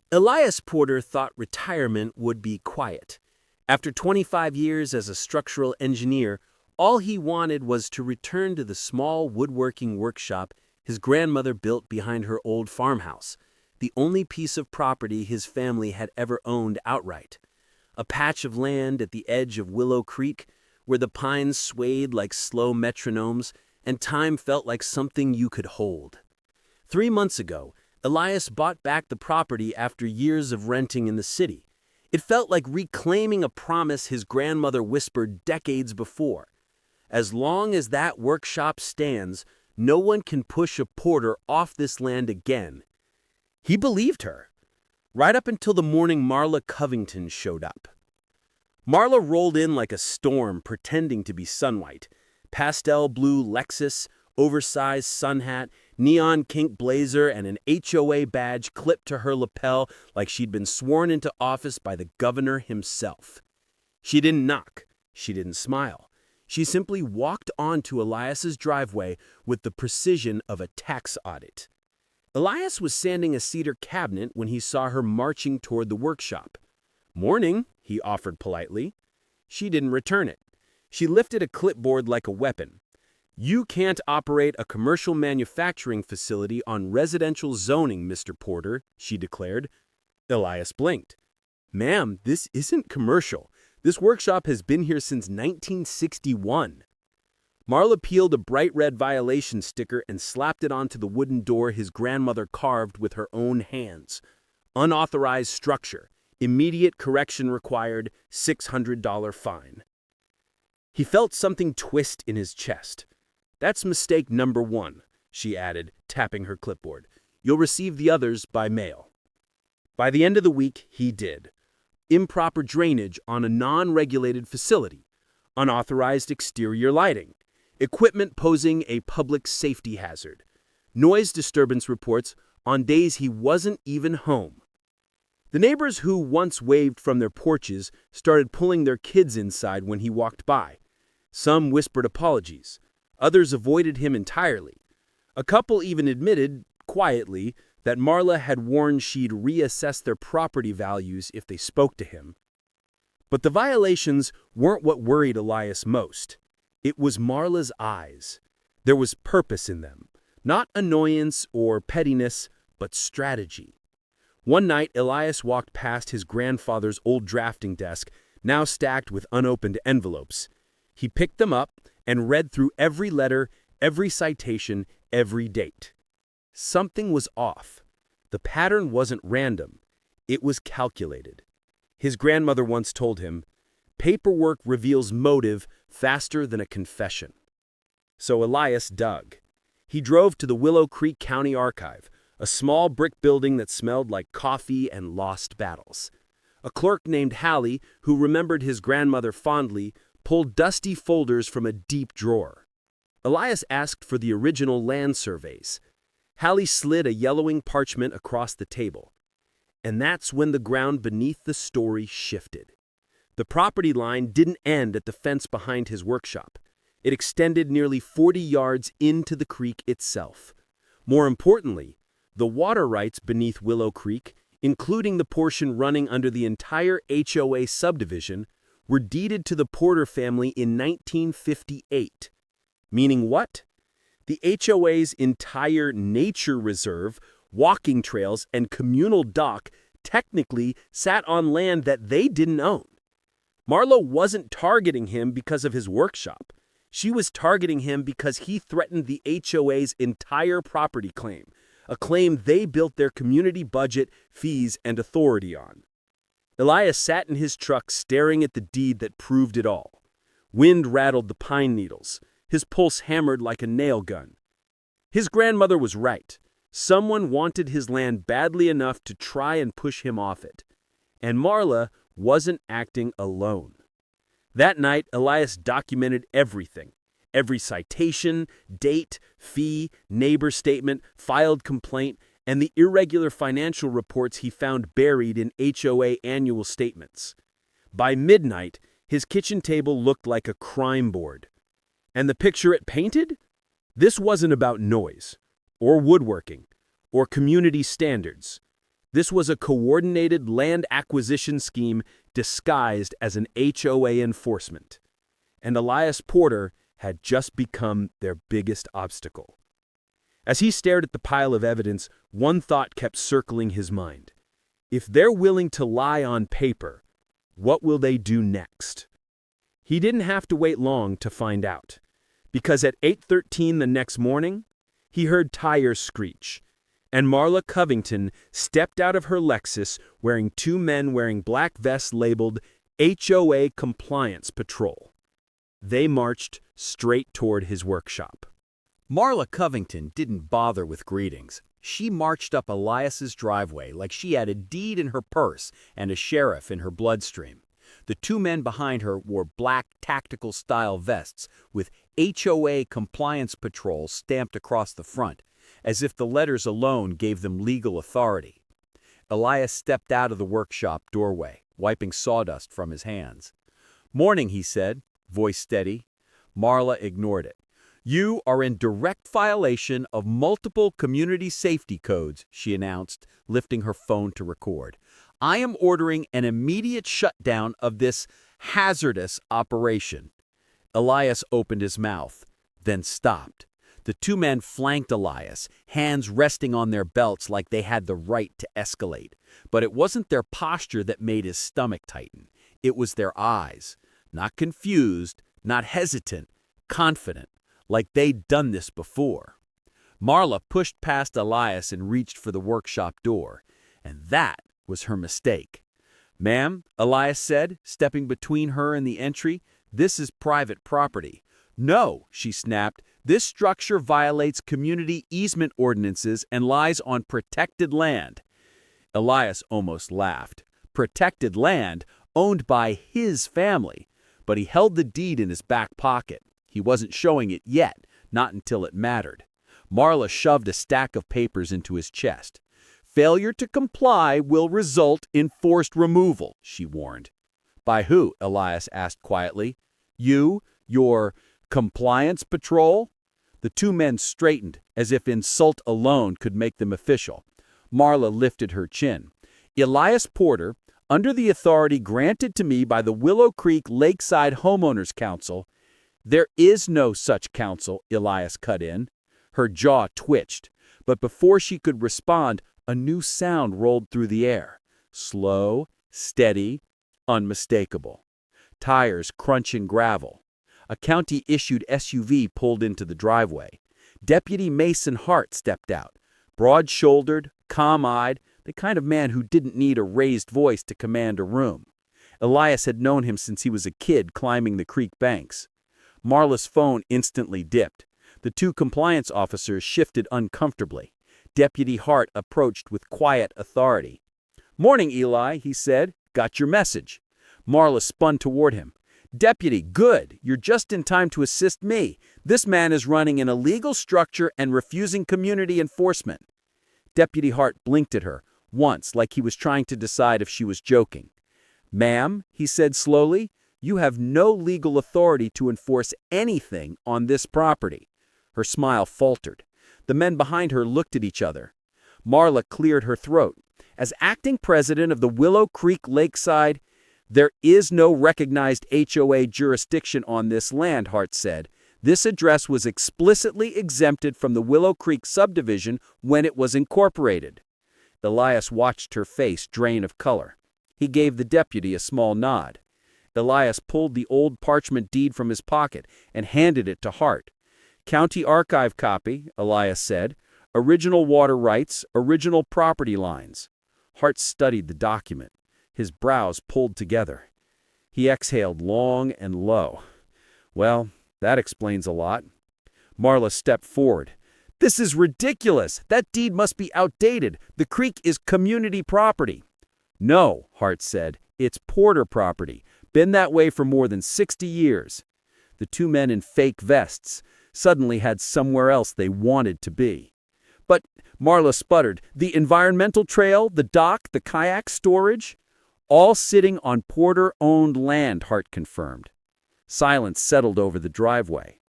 Elias Porter thought retirement would be quiet. After 25 years as a structural engineer, all he wanted was to return to the small woodworking workshop his grandmother built behind her old farmhouse, the only piece of property his family had ever owned outright. A patch of land at the edge of Willow Creek, where the pines swayed like slow metronomes and time felt like something you could hold. 3 months ago, Elias bought back the property after years of renting in the city. It felt like reclaiming a promise his grandmother whispered decades before. As long as that workshop stands, no one can push a Porter off this land again. He believed her, right up until the morning Marla Covington showed up. Marla rolled in like a storm, pretending to be Sunlight. Pastel blue Lexus, oversized sun hat, neon kink blazer, and an HOA badge clipped to her lapel like she'd been sworn into office by the governor himself. She didn't knock. She didn't smile. She simply walked onto Elias's driveway with the precision of a tax audit. Elias was sanding a cedar cabinet when he saw her marching toward the workshop. "Morning," he offered politely. She didn't return it. She lifted a clipboard like a weapon. "You can't operate a commercial manufacturing facility on residential zoning, Mr. Porter," she declared. Elias blinked. "Ma'am, this isn't commercial. This workshop has been here since 1961. Marla peeled a bright red violation sticker and slapped it onto the wooden door his grandmother carved with her own hands. "Unauthorized structure. Immediate correction required. $600 fine." He felt something twist in his chest. "That's mistake number 1, she added, tapping her clipboard. "You'll receive the others by mail." By the end of the week, he did. Improper drainage on a non-regulated facility. Unauthorized exterior lighting. Equipment posing a public safety hazard. Noise disturbance reports on days he wasn't even home. The neighbors who once waved from their porches started pulling their kids inside when he walked by. Some whispered apologies. Others avoided him entirely. A couple even admitted, quietly, that Marla had warned she'd reassess their property values if they spoke to him. But the violations weren't what worried Elias most. It was Marla's eyes. There was purpose in them. Not annoyance or pettiness, but strategy. One night, Elias walked past his grandfather's old drafting desk, now stacked with unopened envelopes. He picked them up and read through every letter, every citation, every date. Something was off. The pattern wasn't random. It was calculated. His grandmother once told him, "Paperwork reveals motive faster than a confession." So Elias dug. He drove to the Willow Creek County Archive, a small brick building that smelled like coffee and lost battles. A clerk named Hallie, who remembered his grandmother fondly, pulled dusty folders from a deep drawer. Elias asked for the original land surveys. Hallie slid a yellowing parchment across the table. And that's when the ground beneath the story shifted. The property line didn't end at the fence behind his workshop. It extended nearly 40 yards into the creek itself. More importantly, the water rights beneath Willow Creek, including the portion running under the entire HOA subdivision, were deeded to the Porter family in 1958. Meaning what? The HOA's entire nature reserve, walking trails, and communal dock technically sat on land that they didn't own. Marla wasn't targeting him because of his workshop. She was targeting him because he threatened the HOA's entire property claim, a claim they built their community budget, fees, and authority on. Elias sat in his truck staring at the deed that proved it all. Wind rattled the pine needles. His pulse hammered like a nail gun. His grandmother was right. Someone wanted his land badly enough to try and push him off it. And Marla wasn't acting alone. That night, Elias documented everything. Every citation, date, fee, neighbor statement, filed complaint, and the irregular financial reports he found buried in HOA annual statements. By midnight, his kitchen table looked like a crime board. And the picture it painted? This wasn't about noise, or woodworking, or community standards. This was a coordinated land acquisition scheme disguised as an HOA enforcement. And Elias Porter had just become their biggest obstacle. As he stared at the pile of evidence, one thought kept circling his mind. If they're willing to lie on paper, what will they do next? He didn't have to wait long to find out, because at 8:13 the next morning, he heard tires screech, and Marla Covington stepped out of her Lexus wearing two men wearing black vests labeled HOA Compliance Patrol. They marched straight toward his workshop. Marla Covington didn't bother with greetings. She marched up Elias's driveway like she had a deed in her purse and a sheriff in her bloodstream. The two men behind her wore black tactical-style vests with HOA Compliance Patrol stamped across the front, as if the letters alone gave them legal authority. Elias stepped out of the workshop doorway, wiping sawdust from his hands. "Morning," he said, voice steady. Marla ignored it. "You are in direct violation of multiple community safety codes," she announced, lifting her phone to record. "I am ordering an immediate shutdown of this hazardous operation." Elias opened his mouth, then stopped. The two men flanked Elias, hands resting on their belts like they had the right to escalate. But it wasn't their posture that made his stomach tighten. It was their eyes. Not confused, not hesitant, confident, like they'd done this before. Marla pushed past Elias and reached for the workshop door. And that was her mistake. "Ma'am," Elias said, stepping between her and the entry, "this is private property." "No," she snapped, "this structure violates community easement ordinances and lies on protected land." Elias almost laughed. Protected land owned by his family. But he held the deed in his back pocket. He wasn't showing it yet, not until it mattered. Marla shoved a stack of papers into his chest. "Failure to comply will result in forced removal," she warned. "By who?" Elias asked quietly. "You? Your compliance patrol?" The two men straightened, as if insult alone could make them official. Marla lifted her chin. "Elias Porter, under the authority granted to me by the Willow Creek Lakeside Homeowners Council—" "There is no such council," Elias cut in. Her jaw twitched, but before she could respond, a new sound rolled through the air. Slow, steady, unmistakable. Tires crunching gravel. A county-issued SUV pulled into the driveway. Deputy Mason Hart stepped out, broad-shouldered, calm-eyed, the kind of man who didn't need a raised voice to command a room. Elias had known him since he was a kid climbing the creek banks. Marla's phone instantly dipped. The two compliance officers shifted uncomfortably. Deputy Hart approached with quiet authority. "Morning, Eli," he said. "Got your message." Marla spun toward him. "Deputy, good. You're just in time to assist me. This man is running an illegal structure and refusing community enforcement." Deputy Hart blinked at her, once, like he was trying to decide if she was joking. "Ma'am," he said slowly, "you have no legal authority to enforce anything on this property." Her smile faltered. The men behind her looked at each other. Marla cleared her throat. "As acting president of the Willow Creek Lakeside—" "There is no recognized HOA jurisdiction on this land," Hart said. "This address was explicitly exempted from the Willow Creek subdivision when it was incorporated." Elias watched her face drain of color. He gave the deputy a small nod. Elias pulled the old parchment deed from his pocket and handed it to Hart. "County archive copy," Elias said. "Original water rights, original property lines." Hart studied the document. His brows pulled together. He exhaled long and low. "Well, that explains a lot." Marla stepped forward. "This is ridiculous. That deed must be outdated. The creek is community property." "No," Hart said. "It's Porter property. Been that way for more than 60 years." The two men in fake vests suddenly had somewhere else they wanted to be. "But," Marla sputtered, "the environmental trail, the dock, the kayak storage—" "All sitting on Porter-owned land," Hart confirmed. Silence settled over the driveway.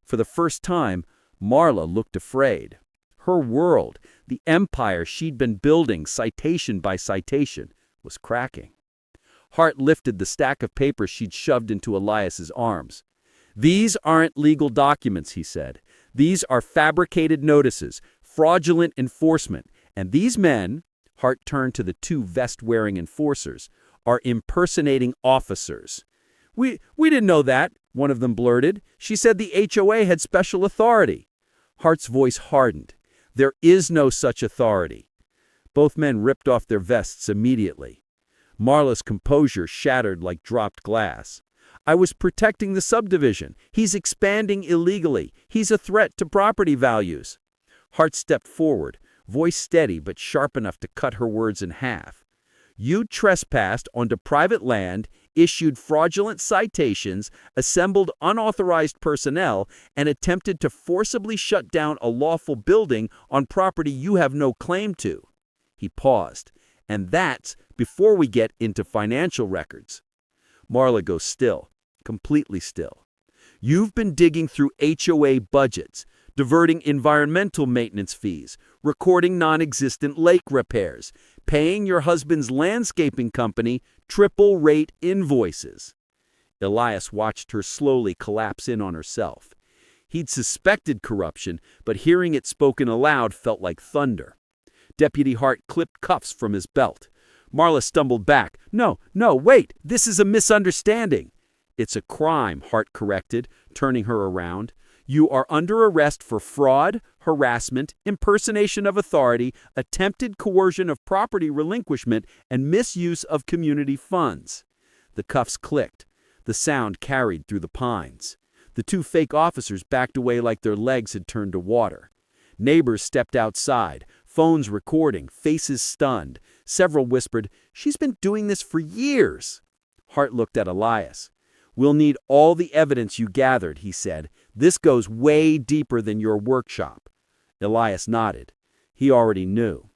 For the first time, Marla looked afraid. Her world, the empire she'd been building citation by citation, was cracking. Hart lifted the stack of papers she'd shoved into Elias's arms. "These aren't legal documents," he said. "These are fabricated notices, fraudulent enforcement, and these men," Hart turned to the two vest-wearing enforcers, "are impersonating officers." We didn't know that," one of them blurted. "She said the HOA had special authority." Hart's voice hardened. "There is no such authority." Both men ripped off their vests immediately. Marla's composure shattered like dropped glass. "I was protecting the subdivision. He's expanding illegally. He's a threat to property values." Hart stepped forward, voice steady but sharp enough to cut her words in half. "You trespassed onto private land, issued fraudulent citations, assembled unauthorized personnel, and attempted to forcibly shut down a lawful building on property you have no claim to." He paused. "And that's before we get into financial records." Marla goes still, completely still. "You've been digging through HOA budgets, diverting environmental maintenance fees, recording non-existent lake repairs, paying your husband's landscaping company triple-rate invoices." Elias watched her slowly collapse in on herself. He'd suspected corruption, but hearing it spoken aloud felt like thunder. Deputy Hart clipped cuffs from his belt. Marla stumbled back. No, wait, this is a misunderstanding." "It's a crime," Hart corrected, turning her around. "You are under arrest for fraud, harassment, impersonation of authority, attempted coercion of property relinquishment, and misuse of community funds." The cuffs clicked. The sound carried through the pines. The two fake officers backed away like their legs had turned to water. Neighbors stepped outside, phones recording, faces stunned. Several whispered, "She's been doing this for years." Hart looked at Elias. "We'll need all the evidence you gathered," he said. "This goes way deeper than your workshop." Elias nodded. He already knew.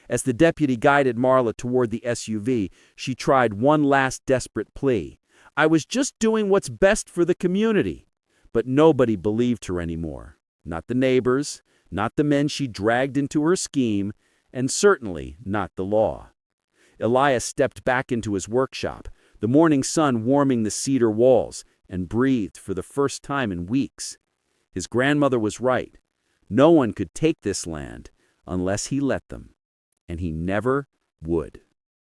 As the deputy guided Marla toward the SUV, she tried one last desperate plea. "I was just doing what's best for the community." But nobody believed her anymore. Not the neighbors, not the men she dragged into her scheme, and certainly not the law. Elias stepped back into his workshop, the morning sun warming the cedar walls, and breathed for the first time in weeks. His grandmother was right. No one could take this land unless he let them, and he never would.